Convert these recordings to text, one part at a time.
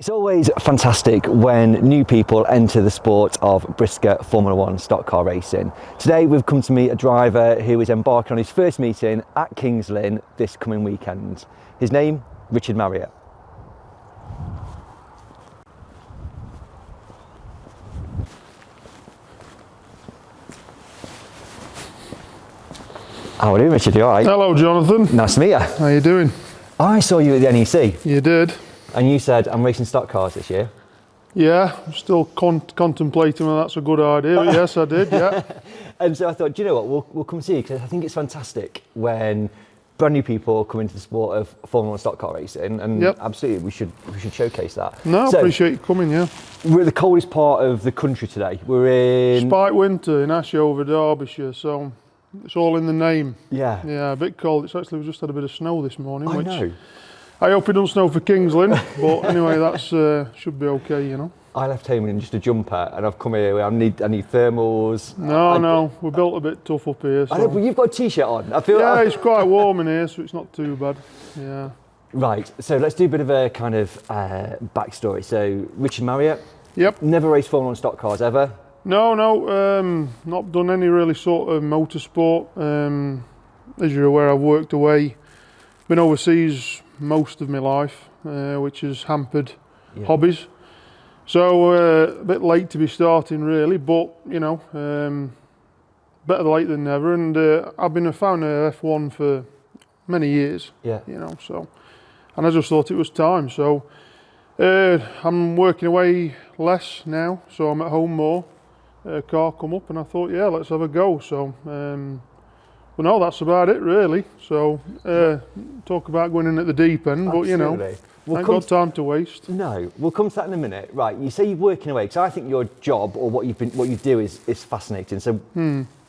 It's always fantastic when new people enter the sport of brisket Formula One stock car racing. Today we've come to meet a driver who is embarking on his first meeting at Kings Lynn this coming weekend. His name, Richard Marriott. How are you doing, Richard? You all right? Hello, Jonathan. Nice to meet you. How you doing? I saw you at the NEC. You did? And you said, I'm racing stock cars this year. Yeah, I'm still contemplating whether that's a good idea, but yes, I did, yeah. And so I thought, do you know what, we'll come see you, because I think it's fantastic when brand new people come into the sport of Formula One stock car racing, and absolutely, we should showcase that. No, I appreciate you coming, yeah. We're at the coldest part of the country today. We're in... Spike winter in Ashover, Derbyshire, so it's all in the name. Yeah. Yeah, a bit cold. It's actually, we just had a bit of snow this morning, I know. I hope it doesn't snow for Kings Lynn, but anyway, that's should be okay, you know. I left home in just a jumper, and I've come here. I need thermals. No, we're built a bit tough up here. So. I know, but you've got a t-shirt on. I feel. Yeah, it's quite warm in here, so it's not too bad. Yeah. Right. So let's do a bit of a kind of backstory. So Richard Marriott. Yep. Never raced Formula One stock cars ever. No, not done any really sort of motorsport. As you're aware, I've worked away, been overseas most of my life, which has hampered hobbies. So a bit late to be starting really, but you know, better late than never. And I've been a fan of F1 for many years. Yeah. You know, so, and I just thought it was time. So I'm working away less now, so I'm at home more. Car come up, and I thought, yeah, let's have a go. So. Well, no, that's about it really. So, talk about going in at the deep end, but you know, ain't got time to waste. No, we'll come to that in a minute. Right, you say you're working away, because I think your job or what you do is fascinating. So,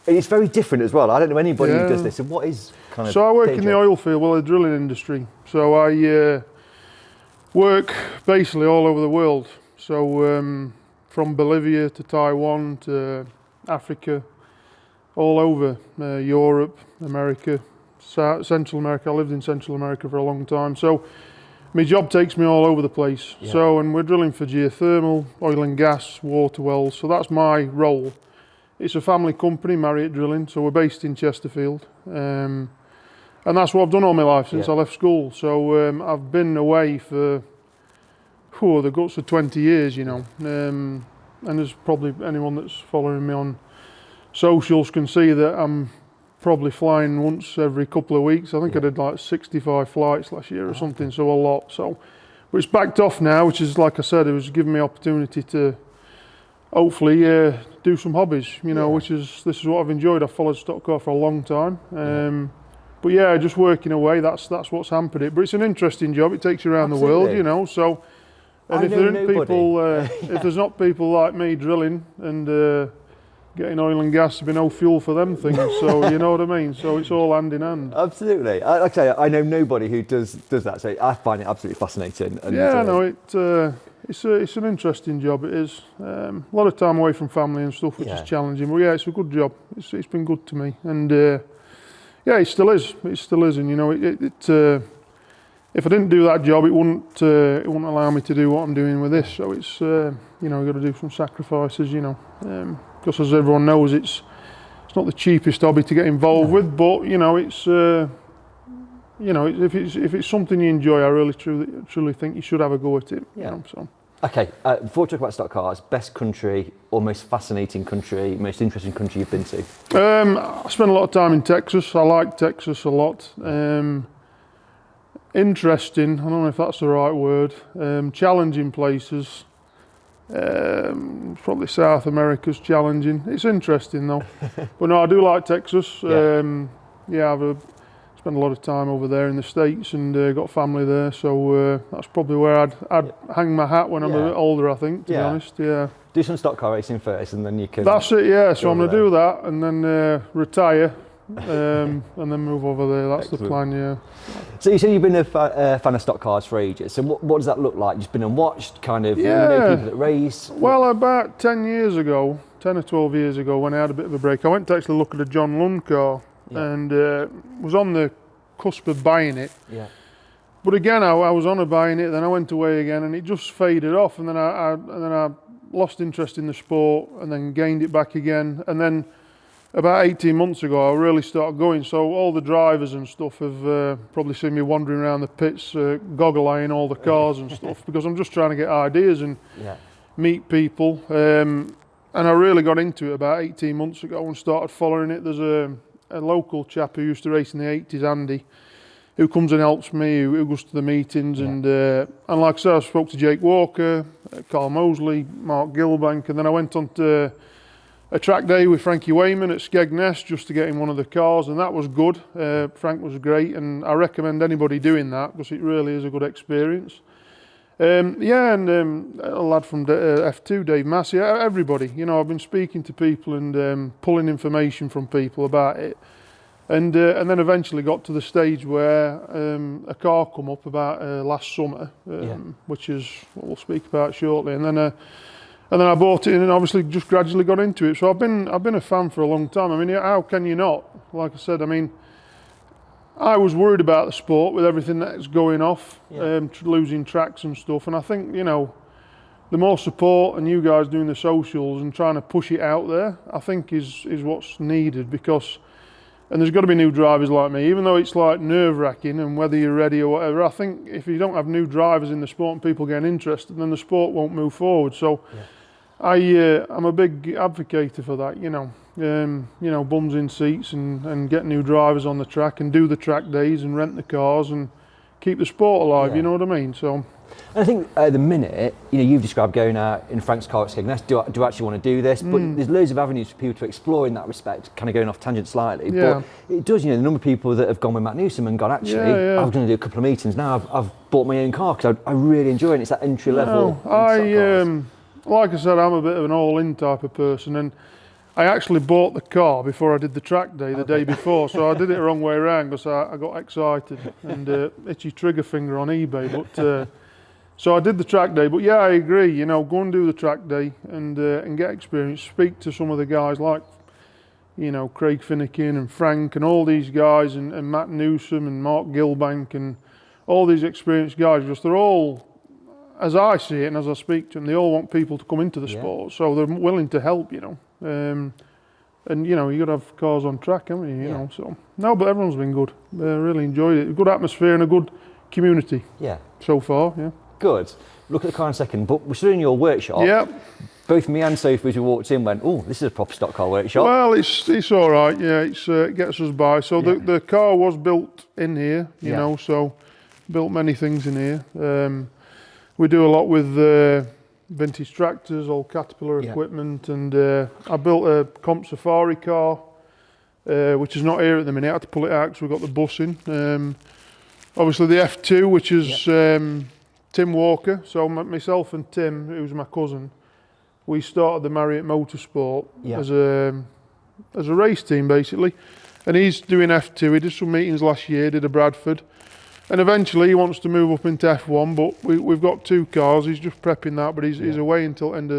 it's very different as well. I don't know anybody who does this. So, what is kind of? So, I work in the oil field, well, the drilling industry. So, I work basically all over the world. So, from Bolivia to Taiwan to Africa. All over Europe, America, Central America. I lived in Central America for a long time. So my job takes me all over the place. Yeah. So, and we're drilling for geothermal, oil and gas, water wells. So that's my role. It's a family company, Marriott Drilling. So we're based in Chesterfield. And that's what I've done all my life since I left school. So I've been away for the guts of 20 years, you know. And there's probably anyone that's following me on socials can see that I'm probably flying once every couple of weeks. I think I did like 65 flights last year or something, so a lot. So, but it's backed off now, which is, like I said, it was giving me opportunity to hopefully do some hobbies, you know, this is what I've enjoyed. I've followed stock car for a long time. But yeah, just working away, that's what's hampered it. But it's an interesting job. It takes you around the world, you know, so. And if there aren't people, if there's not people like me drilling and getting oil and gas, there'd be no fuel for them things. So you know what I mean. So it's all hand in hand. Absolutely. Like I say, I know nobody who does that. So I find it absolutely fascinating. And, yeah, no, it's an interesting job. It is a lot of time away from family and stuff, which is challenging. But yeah, it's a good job. It's been good to me, and yeah, it still is. It still is, and you know, if I didn't do that job, it wouldn't allow me to do what I'm doing with this. So it's you know, you've got to do some sacrifices, you know. Because as everyone knows, it's not the cheapest hobby to get involved with, but you know, it's you know, if it's something you enjoy, I really truly think you should have a go at it. Yeah. You know, so. Okay, before we talk about stock cars, best country or most fascinating country, most interesting country you've been to? I spent a lot of time in Texas. I like Texas a lot. Interesting, I don't know if that's the right word. Challenging places. Probably South America's challenging. It's interesting though. But no, I do like Texas. I've spent a lot of time over there in the States and got family there, so that's probably where I'd hang my hat when I'm a bit older, I think, to be honest. Yeah. Do some stock car racing first and then you can... That's it, yeah. So I'm going to do that and then retire and then move over there. That's the plan, yeah. So you said you've been a fan of stock cars for ages. So what does that look like? You've been and watched, kind of, you know people that race? Well, about 10 or 12 years ago, when I had a bit of a break, I went to actually look at a John Lund car and was on the cusp of buying it. Yeah. But again, I was on buying it, then I went away again, and it just faded off. And then I lost interest in the sport, and then gained it back again. And then about 18 months ago, I really started going. So all the drivers and stuff have probably seen me wandering around the pits, goggle-eyeing all the cars and stuff, because I'm just trying to get ideas and meet people. And I really got into it about 18 months ago and started following it. There's a local chap who used to race in the 80s, Andy, who comes and helps me, who goes to the meetings. And like I said, I spoke to Jake Walker, Carl Mosley, Mark Gilbank, and then I went on to a track day with Frankie Wayman at Skegness just to get in one of the cars, and that was good. Frank was great, and I recommend anybody doing that because it really is a good experience. And a lad from F2, Dave Massey, everybody. You know, I've been speaking to people and pulling information from people about it, and then eventually got to the stage where a car come up about last summer, which is what we'll speak about shortly, and then I bought it and obviously just gradually got into it. So I've been a fan for a long time. I mean, how can you not? Like I said, I mean, I was worried about the sport with everything that's going off, losing tracks and stuff. And I think, you know, the more support and you guys doing the socials and trying to push it out there, I think is what's needed, because, and there's got to be new drivers like me, even though it's like nerve-wracking and whether you're ready or whatever. I think if you don't have new drivers in the sport and people getting interested, then the sport won't move forward. So I'm a big advocate for that, you know, bums in seats and get new drivers on the track and do the track days and rent the cars and keep the sport alive, you know what I mean? So. And I think at the minute, you know, you've described going out in Frank's car at Skegness. Do I actually want to do this? But there's loads of avenues for people to explore in that respect, kind of going off tangent slightly. But it does, you know, the number of people that have gone with Matt Newsom and gone, actually, I'm going to do a couple of meetings now. I've bought my own car because I really enjoy it. It's that entry level. Like I said, I'm a bit of an all-in type of person, and I actually bought the car before I did the track day the day before, so I did it the wrong way around because I got excited and itchy trigger finger on eBay. But so I did the track day. But yeah, I agree. You know, go and do the track day and get experience. Speak to some of the guys like, you know, Craig Finnegan and Frank and all these guys, and Matt Newsom and Mark Gilbank and all these experienced guys. Because they're all, as I see it and as I speak to them, they all want people to come into the sport, so they're willing to help, you know. And you know, you got to have cars on track, haven't you? You know, so no, but everyone's been good. Really enjoyed it. A good atmosphere and a good community. So far, Good. Look at the car in a second, but we're still in your workshop. Both me and Sophie, as we walked in, went, "Oh, this is a proper stock car workshop." Well, it's all right. Yeah, it gets us by. So the car was built in here, you know, so built many things in here. We do a lot with vintage tractors, old Caterpillar equipment, and I built a Comp Safari car, which is not here at the minute. I had to pull it out because we've got the bus in. Obviously the F2, which is Tim Walker. So myself and Tim, who's my cousin, we started the Marriott Motorsport as a race team basically, and he's doing F2. He did some meetings last year, did a Bradford. And eventually he wants to move up into F1, but we've got two cars. He's just prepping that, but he's away until end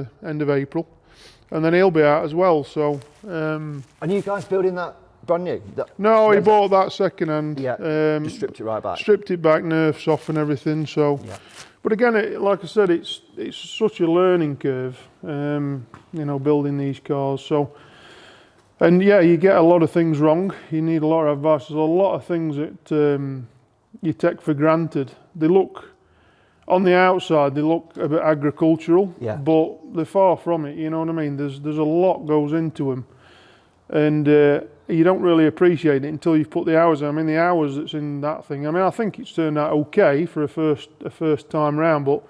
of April, and then he'll be out as well. So. And you guys building that brand new? No, he bought that second hand. Just stripped it right back. Stripped it back, nerfs off and everything. So. But again, like I said, it's such a learning curve. You know, building these cars. So. And you get a lot of things wrong. You need a lot of advice. There's a lot of things that. You take for granted. They look, on the outside, they look a bit agricultural, but they're far from it, you know what I mean? There's a lot goes into them, and you don't really appreciate it until you've put the hours in. I mean, the hours that's in that thing, I mean, I think it's turned out okay for a first time round, but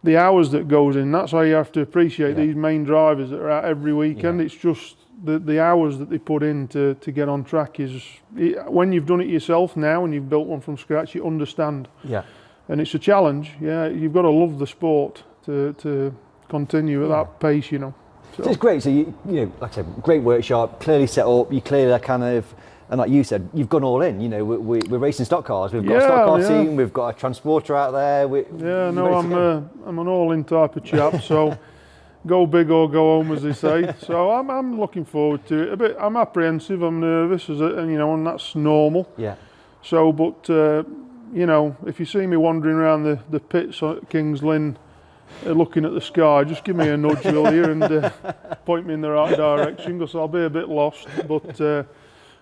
the hours that goes in, that's why you have to appreciate these main drivers that are out every weekend. It's just the hours that they put in to get on track is, when you've done it yourself now and you've built one from scratch, you understand. And it's a challenge. You've got to love the sport to continue at that pace, you know. So it's great. So you know, like I said, great workshop, clearly set up. You clearly are kind of, and like you said, you've gone all in. You know, we're racing stock cars. We've got a stock car team. We've got a transporter out there. I'm an all-in type of chap. So. Go big or go home, as they say. So I'm looking forward to it. A bit. I'm apprehensive. I'm nervous, and you know, and that's normal. So, but you know, if you see me wandering around the pits at Kings Lynn, looking at the sky, just give me a nudge, will you, and point me in the right direction, because I'll be a bit lost. But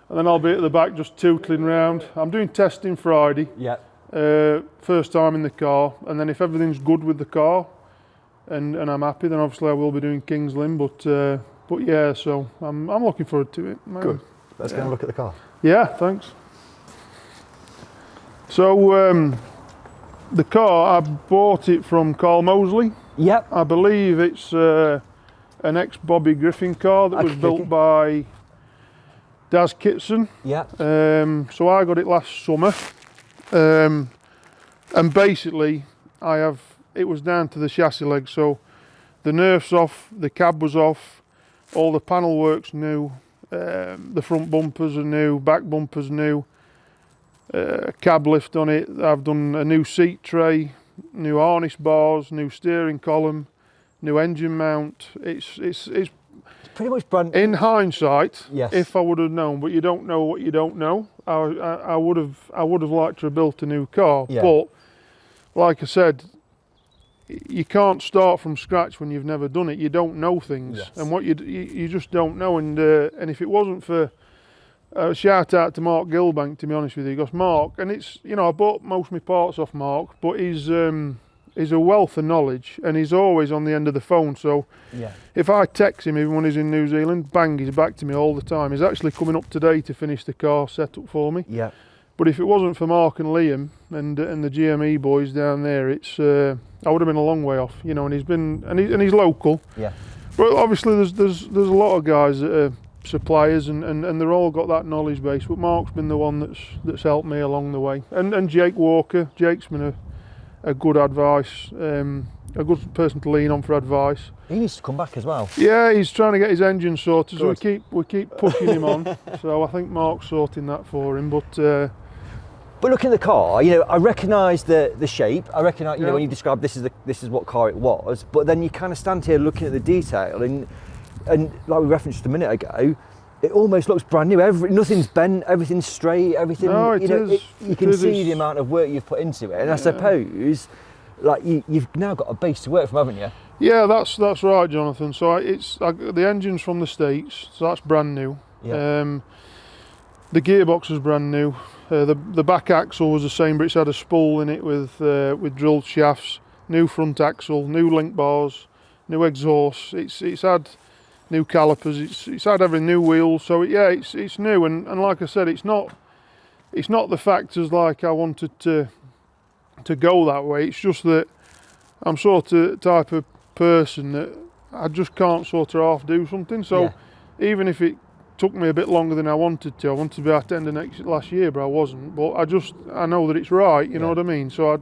and then I'll be at the back just tootling round. I'm doing testing Friday. Yeah. First time in the car, and then if everything's good with the car, and I'm happy, then obviously I will be doing Kings Lynn. But yeah, so I'm looking forward to it. Man. Good. Let's go and look at the car. Yeah, thanks. So the car, I bought it from Carl Mosley. Yep. I believe it's an ex-Bobby Griffin car that was built by Daz Kitson. Yeah. So I got it last summer, and basically it was down to the chassis leg. So the nerf's off, the cab was off, all the panel work's new, the front bumpers are new, back bumpers new, cab lift on it. I've done a new seat tray, new harness bars, new steering column, new engine mount. It's pretty much brand. In hindsight, yes. If I would have known, but you don't know what you don't know. I would have liked to have built a new car, yeah. But like I said, you can't start from scratch when you've never done it. You don't know things, yes. And what you just don't know. And if it wasn't for shout out to Mark Gilbank, to be honest with you, because Mark, and it's, you know, I bought most of my parts off Mark, but he's a wealth of knowledge, and he's always on the end of the phone. So yeah. If I text him, even when he's in New Zealand, bang, he's back to me all the time. He's actually coming up today to finish the car setup for me. Yeah. But if it wasn't for Mark and Liam and the GME boys down there, it's I would have been a long way off, you know. And he's local. Yeah. But obviously there's a lot of guys that are suppliers, and they're all got that knowledge base. But Mark's been the one that's helped me along the way. And Jake Walker, Jake's been a good advice, a good person to lean on for advice. He needs to come back as well. Yeah, he's trying to get his engine sorted, Good. so we keep pushing him on. So I think Mark's sorting that for him. But looking at the car, you know, I recognise the shape. I recognise, you know, Yeah. when you describe this is what car it was. But then you kind of stand here looking at the detail, and like we referenced just a minute ago, it almost looks brand new. Nothing's bent, everything's straight, everything. No, it you know, is. You can It see is. the amount of work you've put into it, and I suppose, like you've now got a base to work from, haven't you? yeah, that's right, Jonathan. So the engine's from the States, so that's brand new. Yeah. The gearbox is brand new. The back axle was the same, but it's had a spool in it with drilled shafts. New front axle, new link bars, new exhaust. It's had new calipers. It's had every new wheels. So yeah, it's new. And like I said, it's not the factors like I wanted to go that way. It's just that I'm sort of type of person that I just can't sort of half do something. So even if it took me a bit longer than I wanted to be at the end of last year, but I wasn't. But I know that it's right. You know what I mean? So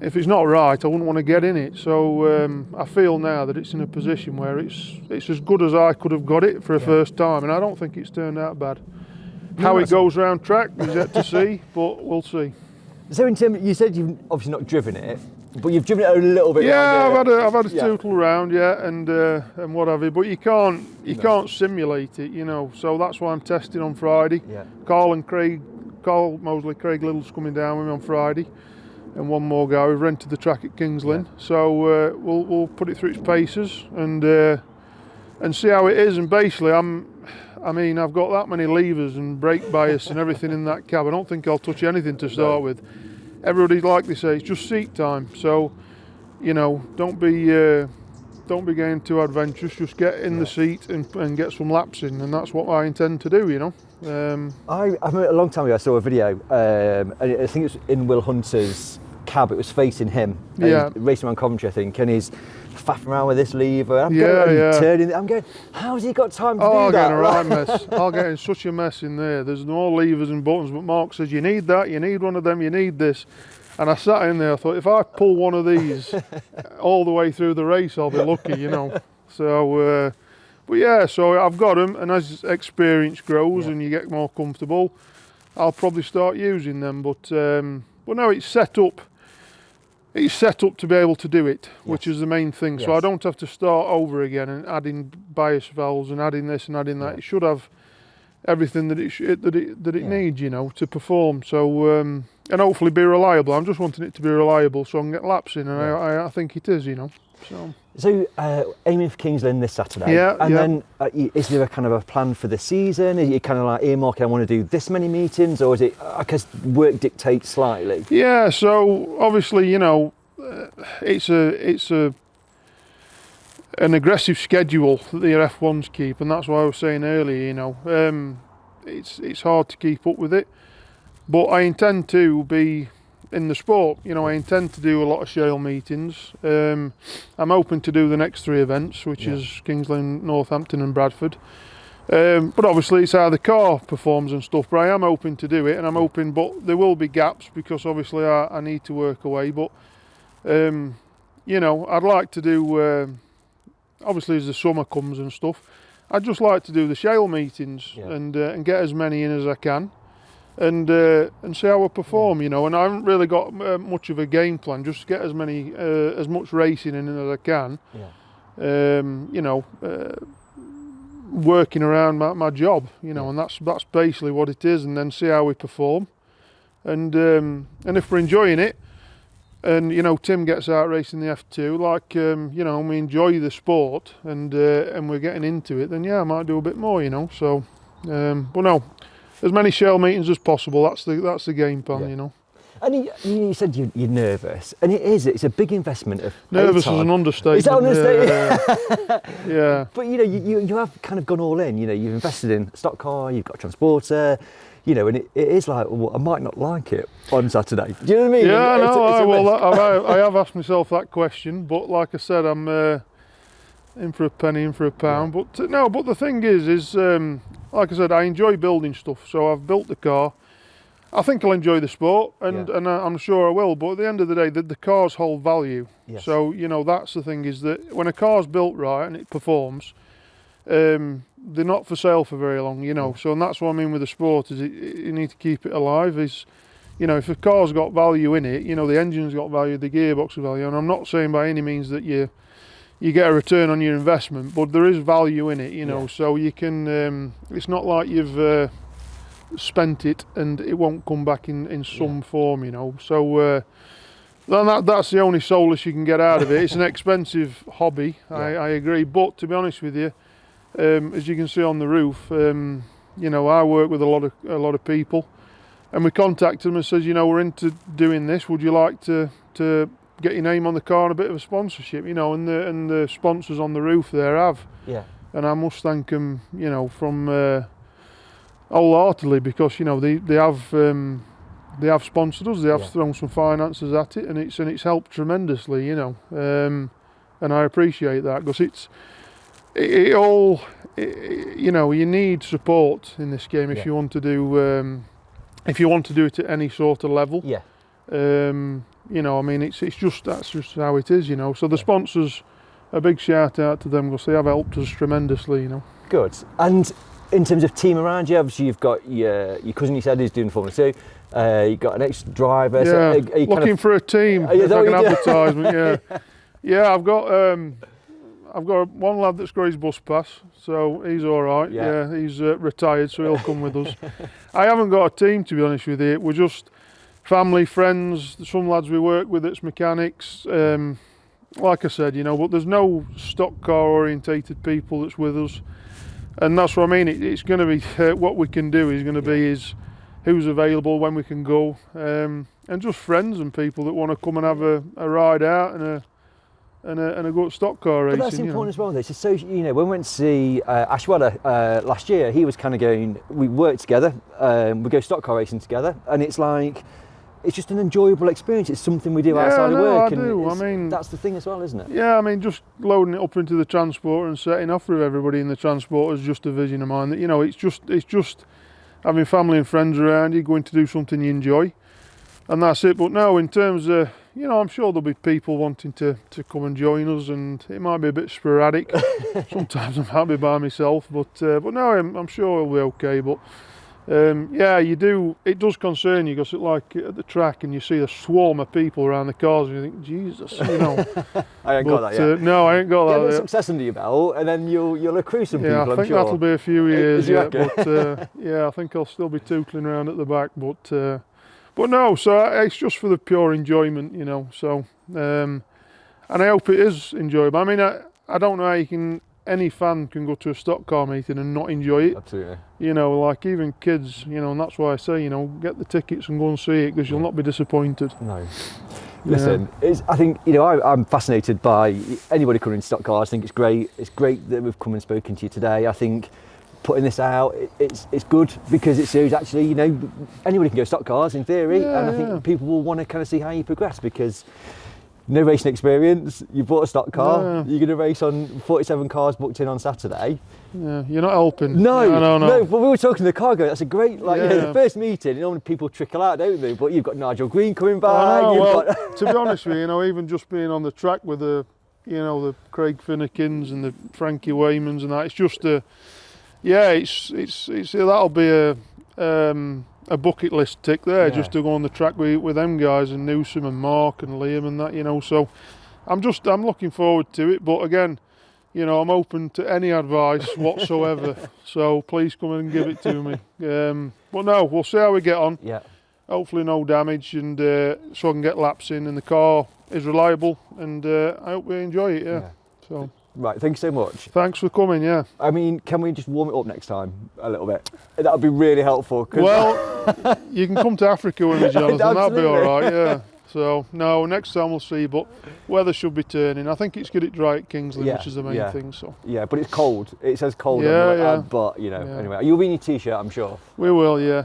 if it's not right, I wouldn't want to get in it. So I feel now that it's in a position where it's as good as I could have got it for a first time, and I don't think it's turned out bad. How it goes round track is yet to see, but we'll see. So in terms, you said you've obviously not driven it, but you've driven it a little bit. Yeah, around I've had a tootle round, and what have you. But you can't simulate it, you know. So that's why I'm testing on Friday. Yeah. Carl Mosley, Craig Little's coming down with me on Friday, and one more guy. We've rented the track at Kings Lynn, so we'll put it through its paces and see how it is. And basically, I've got that many levers and brake bias and everything in that cab. I don't think I'll touch anything to start with. Everybody, like they say, it's just seat time. So, you know, don't be getting too adventurous. Just get in the seat and get some laps in, and that's what I intend to do. You know. I remember a long time ago I saw a video, and I think it was in Will Hunter's cab. It was facing him. And Yeah. he's racing around Coventry, I think, and he's faffing around with this lever. I'm turning. I'm going. How's he got time to do I'll that? get in a right mess. I'll get in such a mess in there. There's no levers and buttons, but Mark says you need that, you need one of them, you need this. And I sat in there, I thought, if I pull one of these all the way through the race, I'll be lucky, you know. So, but yeah, so I've got them, and as experience grows and you get more comfortable, I'll probably start using them. But no, it's set up. It's set up to be able to do it, which is the main thing. So I don't have to start over again and adding bias valves and adding this and adding that. It should have everything that it needs, you know, to perform. So hopefully be reliable. I'm just wanting it to be reliable so I can get laps in, and I think it is, you know. So aiming for Kings Lynn this Saturday. Yeah. And then is there a kind of a plan for the season? Is it kind of like earmarking, I want to do this many meetings, or is it, I guess, work dictates slightly? Yeah. So obviously, you know, it's an aggressive schedule that the F1s keep, and that's why I was saying earlier, you know, it's hard to keep up with it. But I intend to be in the sport. You know, I intend to do a lot of shale meetings. I'm hoping to do the next 3 events, which is Kings Lynn, Northampton and Bradford. But obviously it's how the car performs and stuff, but I am hoping to do it, and I'm hoping, but there will be gaps because obviously I need to work away. But, you know, I'd like to do, obviously as the summer comes and stuff, I'd just like to do the shale meetings and get as many in as I can. And see how I perform, you know. And I haven't really got much of a game plan. Just get as much racing in as I can. You know, working around my job, you know, and that's basically what it is. And then see how we perform. And if we're enjoying it, and you know, Tim gets out racing the F2, like you know, we enjoy the sport, and we're getting into it, then I might do a bit more, you know. So, but no. As many shell meetings as possible. That's the game plan, you know. And you said you're nervous, and it's a big investment of nervous is an understatement. Is that understatement? Yeah. But you know, you have kind of gone all in. You know, you've invested in a stock car, you've got a transporter. You know, and it is like, well, I might not like it on Saturday. Do you know what I mean? Yeah, I have asked myself that question, but like I said, I'm in for a penny, in for a pound. But but the thing is like I said, I enjoy building stuff. So I've built the car. I think I'll enjoy the sport, and I'm sure I will. But at the end of the day, the cars hold value. Yes. So you know, that's the thing, is that when a car's built right and it performs, they're not for sale for very long. You know. So and that's what I mean with the sport, is you need to keep it alive. Is, you know, if a car's got value in it, you know, the engine's got value, the gearbox has value, and I'm not saying by any means that you get a return on your investment, but there is value in it, you know. So you can, it's not like you've spent it and it won't come back in some form, you know. So that's the only solace you can get out of it. It's an expensive hobby, I agree, but to be honest with you, as you can see on the roof, you know, I work with a lot of people, and we contact them and says, you know, we're into doing this, would you like to get your name on the car and a bit of a sponsorship, you know, and the sponsors on the roof there have. Yeah. And I must thank them, you know, from wholeheartedly, because, you know, they have sponsored us, they have thrown some finances at it, and it's helped tremendously, you know. And I appreciate that, because you know, you need support in this game if you want to do it at any sort of level. Yeah. You know, I mean, that's just how it is, you know. So the sponsors, a big shout out to them, because they have helped us tremendously, you know. Good. And in terms of team around you, obviously you've got your cousin, you said, who's doing Formula 2. You've got an ex-driver. Yeah, so are you looking for a team, like an advertisement, Yeah, I've got one lad that's got his bus pass, so he's all right. Yeah, he's retired, so he'll come with us. I haven't got a team, to be honest with you. We're just family, friends, some lads we work with that's mechanics. Like I said, you know, but there's no stock car orientated people that's with us. And that's what I mean, it's going to be, what we can do is going to be is who's available, when we can go, and just friends and people that want to come and have a ride out and a good stock car racing. But that's important as well, though. So, you know, when we went to see Ashwella last year, he was kind of going, we work together, we go stock car racing together, and it's like, it's just an enjoyable experience. It's something we do outside of work. I mean, that's the thing as well, isn't it? Yeah, I mean, just loading it up into the transport and setting off with everybody in the transport is just a vision of mine. That, you know, it's just having family and friends around you, going to do something you enjoy, and that's it. But no, in terms of, you know, I'm sure there'll be people wanting to come and join us, and it might be a bit sporadic. Sometimes I might be by myself, but no, I'm sure it'll be okay. But you do. It does concern you, because like at the track, and you see a swarm of people around the cars, and you think, Jesus, you know. I ain't got that yet. No, I ain't got that. Get a bit of success under your belt, and then you'll accrue some people. Yeah, I think sure. that'll be a few years yet. But I think I'll still be tootling around at the back. But But no, so it's just for the pure enjoyment, you know. So, and I hope it is enjoyable. I mean, I don't know how any fan can go to a stock car meeting and not enjoy it. Absolutely. You know, like even kids, you know, and that's why I say, you know, get the tickets and go and see it, because you'll not be disappointed. No. Listen, I think, you know, I'm fascinated by anybody coming in stock cars. I think it's great. It's great that we've come and spoken to you today. I think putting this out, it's good because it shows actually, you know, anybody can go stock cars in theory, and I think people will want to kind of see how you progress, because no racing experience, you bought a stock car, you're going to race on 47 cars booked in on Saturday. Yeah, you're not helping. No, but we were talking to the car guy, that's a great, like, you know, the first meeting, you know, when people trickle out, don't they? But you've got Nigel Green coming back. To be honest with you, you know, even just being on the track with the, you know, the Craig Finnekins and the Frankie Waymans and that, it's just that'll be a bucket list tick there, just to go on the track with them guys, and Newsom and Mark and Liam and that, you know. So I'm looking forward to it, but again, you know, I'm open to any advice whatsoever. So please come in and give it to me. But no, we'll see how we get on. Yeah. Hopefully no damage, and so I can get laps in, and the car is reliable, and I hope we enjoy it. Yeah. So. Right, thank you so much. Thanks for coming, yeah. I mean, can we just warm it up next time a little bit? That would be really helpful. Well, you can come to Africa with me, Jonathan, that'll be all right, yeah. So, no, next time we'll see, but weather should be turning. I think it's getting dry at Kings Lynn, which is the main thing. So. Yeah, but it's cold. It says cold on the but, you know, anyway. You'll be in your T-shirt, I'm sure. We will, yeah.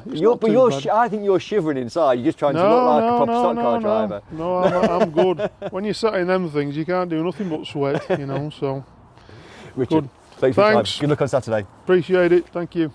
I think you're shivering inside. You're just trying to look like a proper stock car driver. No, I'm good. When you're sat in them things, you can't do nothing but sweat, you know, so. Richard, thanks for your time. Good luck on Saturday. Appreciate it. Thank you.